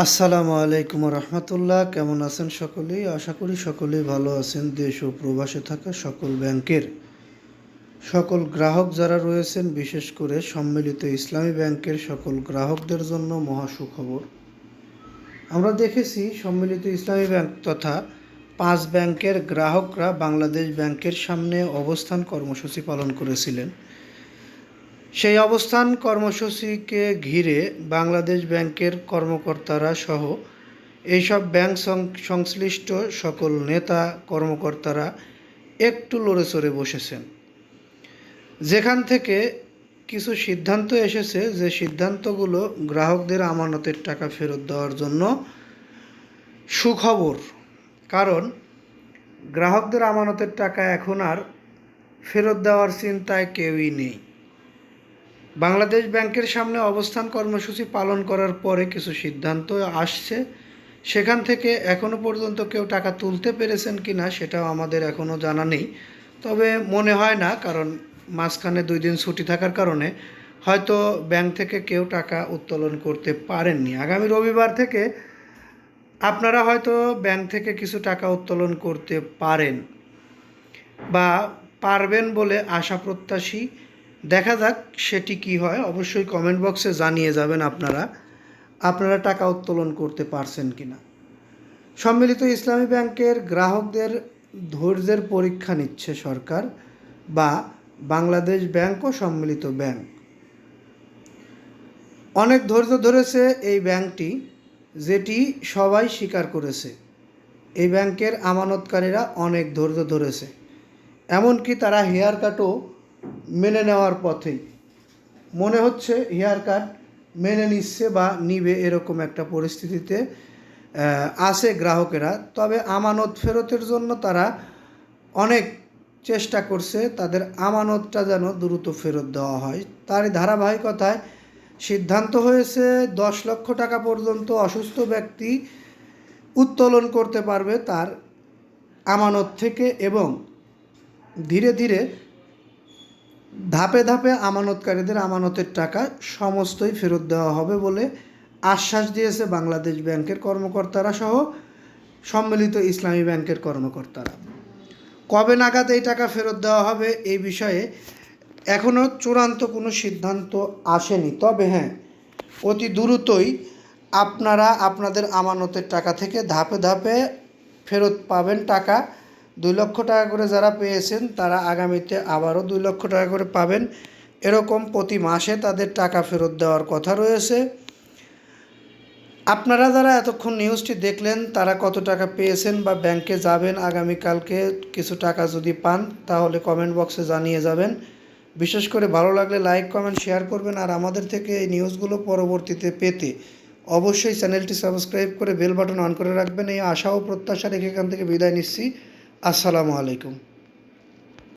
আসসালামু আলাইকুম রহমতুল্লাহ। কেমন আছেন সকলেই? আশা করি সকলেই ভালো আছেন। দেশ ও প্রবাসে থাকা সকল ব্যাংকের সকল গ্রাহক যারা রয়েছেন, বিশেষ করে সম্মিলিত ইসলামী ব্যাংকের সকল গ্রাহকদের জন্য মহা সুখবর। আমরা দেখেছি সম্মিলিত ইসলামী ব্যাংক তথা 5 ব্যাংকের গ্রাহকরা বাংলাদেশ ব্যাংকের সামনে অবস্থান কর্মসূচি পালন করেছিলেন। সেই অবস্থান কর্মসূচিকে ঘিরে বাংলাদেশ ব্যাংকের কর্মকর্তারা সহ এইসব ব্যাংক সংশ্লিষ্ট সকল নেতা কর্মকর্তারা একটু লড়েচড়ে বসেছেন, যেখান থেকে কিছু সিদ্ধান্ত এসেছে, যে সিদ্ধান্তগুলো গ্রাহকদের আমানতের টাকা ফেরত দেওয়ার জন্য সুখবর। কারণ গ্রাহকদের আমানতের টাকা এখন আর ফেরত দেওয়ার চিন্তায় কেউই নেই। বাংলাদেশ ব্যাংকের সামনে অবস্থান কর্মসূচি পালন করার পরে কিছু সিদ্ধান্ত আসছে, সেখান থেকে এখনও পর্যন্ত কেউ টাকা তুলতে পেরেছেন কি না সেটাও আমাদের এখনও জানা নেই। তবে মনে হয় না, কারণ মাঝখানে 2 দিন ছুটি থাকার কারণে হয়তো ব্যাংক থেকে কেউ টাকা উত্তোলন করতে পারেননি। আগামী রবিবার থেকে আপনারা হয়তো ব্যাংক থেকে কিছু টাকা উত্তোলন করতে পারেন বা পারবেন বলে আশা প্রত্যাশী। দেখা যাক সেটি কি হয়। অবশ্যই কমেন্ট বক্সে জানিয়ে যাবেন আপনারা টাকা উত্তোলন করতে পারছেন কিনা। সম্মিলিত ইসলামী ব্যাংকের গ্রাহকদের ধৈর্যের পরীক্ষা নিচ্ছে সরকার বা বাংলাদেশ ব্যাংক ও সম্মিলিত ব্যাংক। অনেক ধৈর্য ধরেছে এই ব্যাংকটি, যেটি সবাই স্বীকার করেছে। এই ব্যাংকের আমানতকারীরা অনেক ধৈর্য ধরেছে, এমনকি তারা হেয়ার কাটও মেনে নেওয়ার পথেই। মনে হচ্ছে হেয়ার কাট মেনে নিচ্ছে বা নিবে, এরকম একটা পরিস্থিতিতে আছে গ্রাহকেরা। তবে আমানত ফেরতের জন্য তারা অনেক চেষ্টা করছে, তাদের আমানতটা যেন দ্রুত ফেরত দেওয়া হয়। তারই ধারাবাহিকতায় সিদ্ধান্ত হয়েছে 10 লক্ষ টাকা পর্যন্ত অসুস্থ ব্যক্তি উত্তোলন করতে পারবে তার আমানত থেকে, এবং ধীরে ধীরে ধাপে ধাপে আমানতকারীদের আমানতের টাকা সমস্তই ফেরত দেওয়া হবে বলে আশ্বাস দিয়েছে বাংলাদেশ ব্যাংকের কর্মকর্তারা সহ সম্মিলিত ইসলামী ব্যাংকের কর্মকর্তারা। কবে নাগাদ এই টাকা ফেরত দেওয়া হবে এই বিষয়ে এখনও চূড়ান্ত কোনো সিদ্ধান্ত আসেনি। তবে হ্যাঁ, অতি দ্রুতই আপনারা আপনাদের আমানতের টাকা থেকে ধাপে ধাপে ফেরত পাবেন টাকা। 2 লক্ষ টাকা করে যারা পেয়েছেন তারা আগামীতে আবারও 2 লক্ষ টাকা করে পাবেন। এরকম প্রতি মাসে তাদের টাকা ফেরত দেওয়ার কথা রয়েছে। আপনারা যারা এতক্ষণ নিউজটি দেখলেন তারা কত টাকা পেয়েছেন বা ব্যাংকে যাবেন আগামীকালকে কিছু টাকা যদি পান, তাহলে কমেন্ট বক্সে জানিয়ে যাবেন। বিশেষ করে ভালো লাগলে লাইক কমেন্ট শেয়ার করবেন। আর আমাদের থেকে এই নিউজগুলো পরবর্তীতে পেতে অবশ্যই চ্যানেলটি সাবস্ক্রাইব করে বেল বাটন অন করে রাখবেন। এই আশা ও প্রত্যাশা রেখে এখান থেকে বিদায় নিচ্ছি। আসসালামু আলাইকুম।